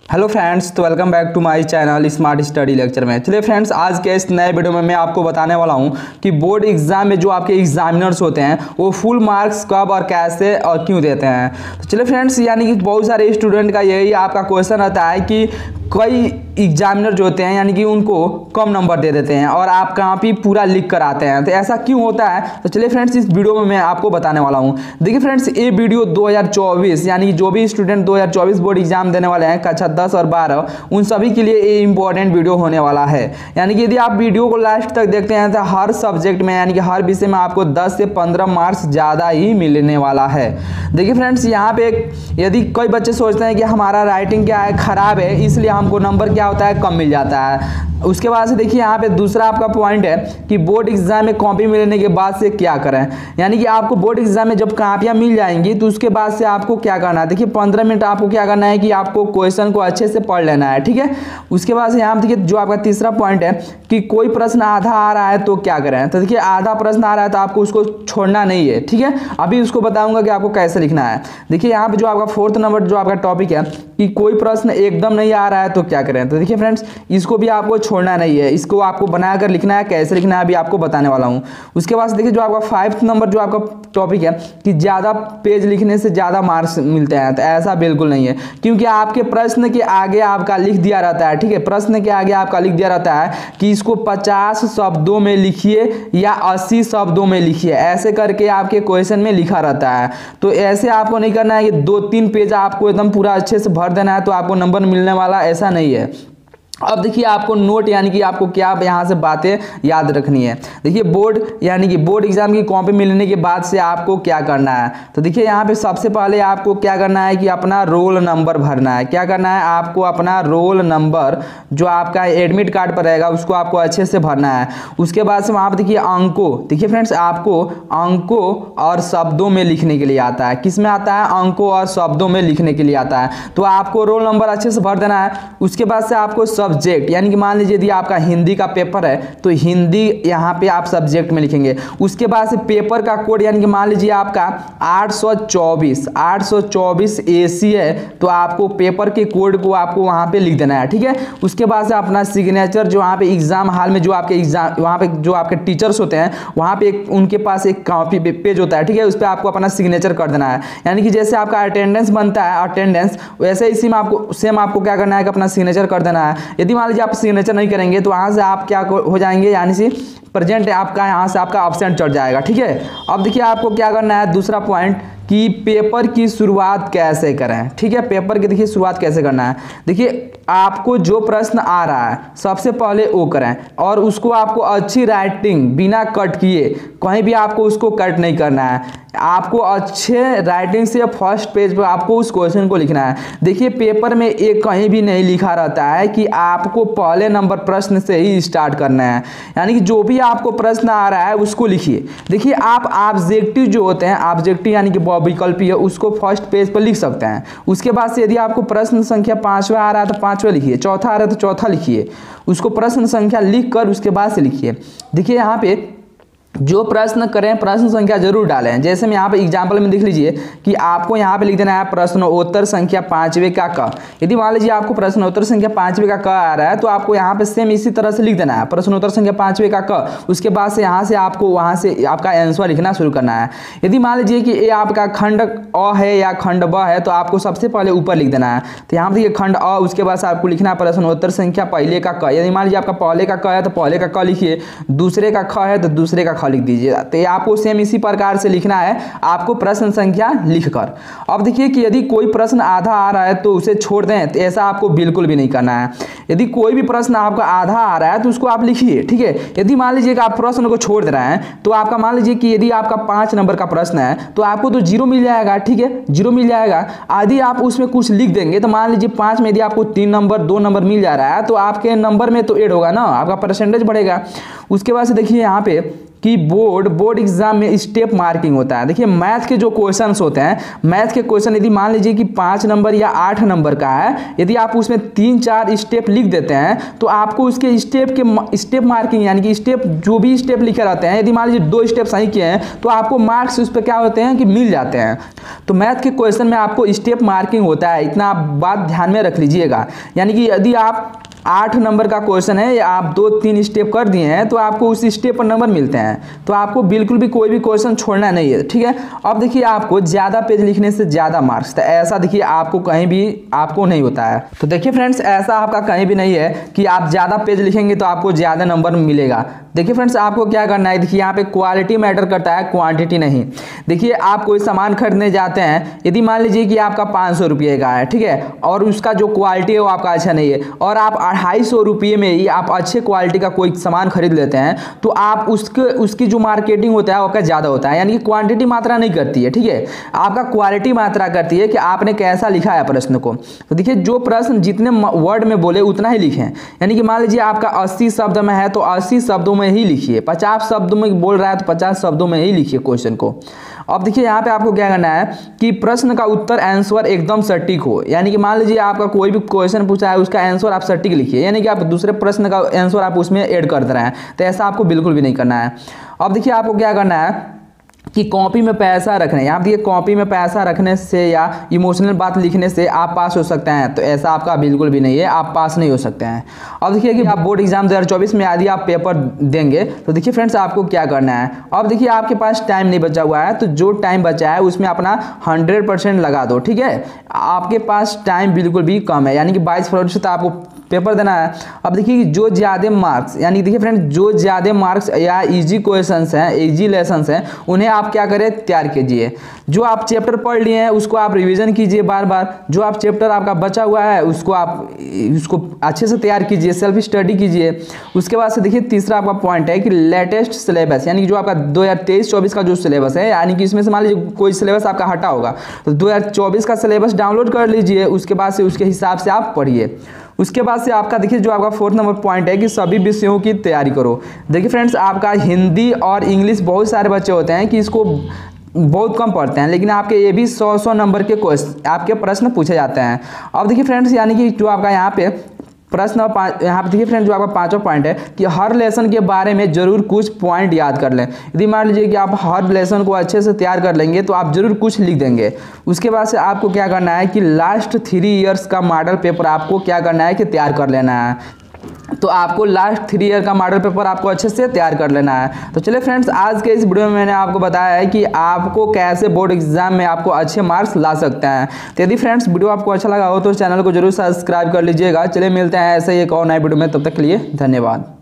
Hello friends, तो welcome back to my channel smart study lecture में। चलिए friends, आज के इस नए वीडियो में मैं आपको बताने वाला हूं कि बोर्ड एग्जाम में जो आपके एग्जामिनर्स होते हैं वो फुल मार्क्स कब और कैसे और क्यों देते हैं। तो चलिए फ्रेंड्स, यानी कि बहुत सारे स्टूडेंट का यही आपका क्वेश्चन रहता है कि कई एग्जामिनर जो होते हैं यानी कि उनको कम नंबर दे देते हैं और आप कॉपी पूरा लिख कर आते हैं, तो ऐसा क्यों होता है। तो चलिए फ्रेंड्स, इस वीडियो में मैं आपको बताने वाला हूं। देखिए फ्रेंड्स, ये वीडियो 2024 यानी कि जो भी स्टूडेंट 2024 बोर्ड एग्जाम देने वाले हैं कक्षा 10 और 12, उन सभी के लिए ये इंपॉर्टेंट वीडियो होने वाला है। यानी कि यदि आप वीडियो को लास्ट तक देखते हैं तो हर सब्जेक्ट में यानी कि हर विषय में आपको 10 से 15 मार्क्स ज़्यादा ही मिलने वाला है। देखिए फ्रेंड्स, यहाँ पे यदि कोई बच्चे सोचते हैं कि हमारा राइटिंग क्या है, खराब है, इसलिए हमको नंबर क्या होता है, कम मिल जाता है। उसके बाद से देखिए यहाँ पे दूसरा आपका पॉइंट है कि बोर्ड एग्जाम में कॉपी मिलने के बाद से क्या करें। यानी कि आपको बोर्ड एग्जाम में जब कॉपियाँ मिल जाएंगी तो उसके बाद से आपको क्या करना है। देखिए 15 मिनट आपको क्या करना है कि आपको क्वेश्चन को अच्छे से पढ़ लेना है, ठीक है। उसके बाद से यहाँ पे देखिए जो आपका तीसरा पॉइंट है कि कोई प्रश्न आधा आ रहा है तो क्या करें। तो देखिए आधा प्रश्न आ रहा है तो आपको उसको छोड़ना नहीं है, ठीक है। अभी उसको बताऊंगा कि आपको कैसे लिखना है। देखिए यहाँ पे जो आपका 4th नंबर जो आपका टॉपिक है कि कोई प्रश्न एकदम नहीं आ रहा है तो क्या करें। तो देखिए फ्रेंड्स, इसको भी आपको छोड़ना नहीं है, इसको आपको बनाकर लिखना है। कैसे लिखना है अभी आपको बताने वाला हूँ। उसके बाद देखिए जो आपका 5th नंबर जो आपका टॉपिक है कि ज़्यादा पेज लिखने से ज़्यादा मार्क्स मिलते हैं, तो ऐसा बिल्कुल नहीं है, क्योंकि आपके प्रश्न के आगे आपका लिख दिया रहता है, ठीक है। प्रश्न के आगे आपका लिख दिया रहता है कि इसको 50 शब्दों में लिखिए या 80 शब्दों में लिखिए, ऐसे करके आपके क्वेश्चन में लिखा रहता है। तो ऐसे आपको नहीं करना है कि 2-3 पेज आपको एकदम पूरा अच्छे से भर देना है तो आपको नंबर मिलने वाला, ऐसा नहीं है। अब देखिए आपको नोट यानी कि आपको क्या यहाँ से बातें याद रखनी है। देखिए बोर्ड यानी कि बोर्ड एग्जाम की कॉपी मिलने के बाद से आपको क्या करना है। तो देखिए यहाँ पे सबसे पहले आपको क्या करना है कि अपना रोल नंबर भरना है। क्या करना है, आपको अपना रोल नंबर जो आपका एडमिट कार्ड पर रहेगा उसको आपको अच्छे से भरना है। उसके बाद से वहाँ पर देखिए अंकों, देखिए फ्रेंड्स आपको अंकों और शब्दों में लिखने के लिए आता है। किस में आता है, अंकों और शब्दों में लिखने के लिए आता है। तो आपको रोल नंबर अच्छे से भर देना है। उसके बाद से आपको सब्जेक्ट यानी कि मान लीजिए यदि आपका हिंदी का पेपर है तो हिंदी यहाँ पे आप सब्जेक्ट में लिखेंगे। उसके बाद से पेपर का कोड यानी कि मान लीजिए आपका 824 AC है तो आपको पेपर के कोड को आपको वहाँ पे लिख देना है, ठीक है। उसके बाद से अपना सिग्नेचर जो वहाँ पे एग्जाम हॉल में जो आपके एग्जाम वहाँ पे जो आपके टीचर्स होते हैं वहाँ पे उनके पास एक कॉपी पेज होता है, ठीक है। उस पर आपको अपना सिग्नेचर कर देना है। यानी कि जैसे आपका अटेंडेंस बनता है अटेंडेंस, वैसे इसी में आपको सेम आपको क्या करना है कि अपना सिग्नेचर कर देना है। यदि मान लीजिए आप सिग्नेचर नहीं करेंगे तो वहाँ से आप क्या हो जाएंगे, यानी से प्रेजेंट है आपका, यहाँ से आपका एब्सेंट चढ़ जाएगा, ठीक है। अब देखिए आपको क्या करना है, दूसरा पॉइंट कि पेपर की शुरुआत कैसे करें, ठीक है। पेपर की देखिए शुरुआत कैसे करना है। देखिए आपको जो प्रश्न आ रहा है सबसे पहले वो करें और उसको आपको अच्छी राइटिंग बिना कट किए, कहीं भी आपको उसको कट नहीं करना है। आपको अच्छे राइटिंग से फर्स्ट पेज पर आपको उस क्वेश्चन को लिखना है। देखिए पेपर में एक कहीं भी नहीं लिखा रहता है कि आपको पहले नंबर प्रश्न से ही स्टार्ट करना है। यानी कि जो भी आपको प्रश्न आ रहा है उसको लिखिए। देखिए आप ऑब्जेक्टिव जो होते हैं, ऑब्जेक्टिव यानी कि विकल्पीय, उसको फर्स्ट पेज पर लिख सकते हैं। उसके बाद से यदि आपको प्रश्न संख्या 5वां आ रहा है तो 5वां लिखिए, चौथा आ रहा है तो चौथा लिखिए। उसको प्रश्न संख्या लिख कर उसके बाद से लिखिए। देखिए यहाँ पे जो प्रश्न करें प्रश्न संख्या जरूर डालें। जैसे मैं यहाँ पे एग्जाम्पल में देख लीजिए कि आपको यहाँ पे लिख देना है प्रश्नोत्तर संख्या 5वें का क। यदि मान लीजिए आपको प्रश्नोत्तर संख्या 5वें का क आ रहा है तो आपको यहाँ पे सेम इसी तरह से लिख देना है प्रश्नोत्तर संख्या 5वें का क। उसके बाद से यहाँ से आपको वहाँ से आपका आंसर लिखना शुरू करना है। यदि मान लीजिए कि ये आपका खंड अ है या खंड ब है तो आपको सबसे पहले ऊपर लिख देना है। तो यहाँ पर देखिए खंड अ, उसके बाद से आपको लिखना है प्रश्नोत्तर संख्या पहले का क। यदि मान लीजिए आपका पहले का क है तो पहले का क लिखिए, दूसरे का ख है तो दूसरे का ख लिख दीजिए। तो ये आपको सेम इसी प्रकार से लिखना है आपको प्रश्न संख्या लिखकर। अब देखिए कि यदि कोई प्रश्न आधा आ रहा है तो उसे छोड़ दें, तो ऐसा आपको बिल्कुल भी नहीं करना है। यदि कोई भी प्रश्न आपका आधा आ रहा है तो उसको आप लिखिए, ठीक है। यदि मान लीजिए कि आप प्रश्न को छोड़ दे रहे हैं तो आपका मान लीजिए कि यदि आपका 5 नंबर का प्रश्न है तो आपको तो 0 मिल जाएगा, ठीक है, 0 मिल जाएगा। यदि आप उसमें कुछ लिख देंगे तो मान लीजिए 5 में यदि आपको 3 नंबर 2 नंबर मिल जा रहा है तो आपके नंबर में तो ऐड होगा ना, आपका परसेंटेज बढ़ेगा। उसके बाद से देखिए यहाँ पे कि बोर्ड एग्जाम में स्टेप मार्किंग होता है। देखिए मैथ के जो क्वेश्चंस होते हैं, मैथ के क्वेश्चन यदि मान लीजिए कि 5 नंबर या 8 नंबर का है, यदि आप उसमें 3-4 स्टेप लिख देते हैं तो आपको उसके स्टेप मार्किंग यानी कि स्टेप जो भी स्टेप लिखे रहते हैं, यदि मान लीजिए 2 स्टेप सही किए हैं तो आपको मार्क्स उस पर क्या होते हैं कि मिल जाते हैं। तो मैथ के क्वेश्चन में आपको स्टेप मार्किंग होता है, इतना आप बात ध्यान में रख लीजिएगा। यानी कि यदि आप 8 नंबर का क्वेश्चन है या आप 2-3 स्टेप कर दिए हैं तो आपको उस स्टेप पर नंबर मिलते हैं। तो आपको बिल्कुल भी कोई भी क्वेश्चन छोड़ना नहीं है, ठीक है। अब देखिए आपको ज़्यादा पेज लिखने से ज़्यादा मार्क्स, तो ऐसा देखिए आपको कहीं भी आपको नहीं होता है। तो देखिए फ्रेंड्स, ऐसा आपका कहीं भी नहीं है कि आप ज़्यादा पेज लिखेंगे तो आपको ज़्यादा नंबर मिलेगा। देखिए फ्रेंड्स, आपको क्या करना है, देखिए यहाँ पे क्वालिटी मैटर करता है, क्वांटिटी नहीं। देखिए आप कोई सामान खरीदने जाते हैं, यदि मान लीजिए कि आपका 500 रुपये का है, ठीक है, और उसका जो क्वालिटी है वो आपका अच्छा नहीं है, और आप 250 रुपये में ही आप अच्छे क्वालिटी का कोई सामान खरीद लेते हैं, तो आप उसकी जो मार्केटिंग होता है वो ज़्यादा होता है। यानी कि क्वांटिटी मात्रा नहीं करती है, ठीक है, आपका क्वालिटी मात्रा करती है कि आपने कैसा लिखा है प्रश्न को। तो देखिए जो प्रश्न जितने वर्ड में बोले उतना ही लिखें। यानी कि मान लीजिए आपका 80 शब्द में है तो 80 शब्दों में ही लिखिए, 50 शब्दों में बोल रहा है तो 50 शब्दों में ही लिखिए क्वेश्चन को। अब देखिए यहाँ पे आपको क्या करना है कि प्रश्न का उत्तर आंसर एकदम सटीक हो। यानी कि मान लीजिए आपका कोई भी क्वेश्चन पूछा है, उसका आंसर आप सटीक लिखिए, यानी कि आप दूसरे प्रश्न का आंसर आप उसमें ऐड कर दे रहे हैं, तो ऐसा आपको बिल्कुल भी नहीं करना है। अब देखिए आपको क्या करना है कि कॉपी में पैसा रखने, यहाँ देखिए कॉपी में पैसा रखने से या इमोशनल बात लिखने से आप पास हो सकते हैं, तो ऐसा आपका बिल्कुल भी नहीं है, आप पास नहीं हो सकते हैं। अब देखिए कि आप बोर्ड एग्जाम 2024 में यदि आप पेपर देंगे तो देखिए फ्रेंड्स आपको क्या करना है। अब देखिए आपके पास टाइम नहीं बचा हुआ है, तो जो टाइम बचा है उसमें अपना 100% लगा दो, ठीक है। आपके पास टाइम बिल्कुल भी कम है, यानी कि 22 फरवरी से तो आपको पेपर देना है। अब देखिए जो ज़्यादा मार्क्स, यानी देखिए फ्रेंड्स जो ज़्यादा मार्क्स या इजी क्वेश्चंस हैं, इजी लेसन्स हैं, उन्हें आप क्या करें, तैयार कीजिए। जो आप चैप्टर पढ़ लिए हैं उसको आप रिवीजन कीजिए बार बार। जो आप चैप्टर आपका बचा हुआ है उसको अच्छे से तैयार कीजिए, सेल्फ स्टडी कीजिए। उसके बाद से देखिए तीसरा आपका पॉइंट है कि लेटेस्ट सिलेबस, यानी कि जो आपका 2023-24 का जो सिलेबस है, यानी कि इसमें से मान लीजिए कोई सिलेबस आपका हटा होगा तो 2024 का सिलेबस डाउनलोड कर लीजिए। उसके बाद से उसके हिसाब से आप पढ़िए। उसके बाद से आपका देखिए जो आपका 4th नंबर पॉइंट है कि सभी विषयों की तैयारी करो। देखिए फ्रेंड्स, आपका हिंदी और इंग्लिश बहुत सारे बच्चे होते हैं कि इसको बहुत कम पढ़ते हैं, लेकिन आपके ये भी 100 नंबर के क्वेश्चन आपके प्रश्न पूछे जाते हैं। अब देखिए फ्रेंड्स, यानी कि जो आपका यहाँ पे प्रश्न यहाँ पे देखिए फ्रेंड जो आपका 5वां पॉइंट है कि हर लेसन के बारे में जरूर कुछ पॉइंट याद कर लें। यदि मान लीजिए कि आप हर लेसन को अच्छे से तैयार कर लेंगे तो आप जरूर कुछ लिख देंगे। उसके बाद से आपको क्या करना है कि लास्ट 3 ईयर्स का मॉडल पेपर आपको क्या करना है कि तैयार कर लेना है। तो आपको लास्ट 3 ईयर का मॉडल पेपर आपको अच्छे से तैयार कर लेना है। तो चलिए फ्रेंड्स, आज के इस वीडियो में मैंने आपको बताया है कि आपको कैसे बोर्ड एग्जाम में आपको अच्छे मार्क्स ला सकते हैं। तो यदि फ्रेंड्स वीडियो आपको अच्छा लगा हो तो चैनल को जरूर सब्सक्राइब कर लीजिएगा। चलिए मिलते हैं ऐसे ही एक और नए वीडियो में, तब तक के लिए धन्यवाद।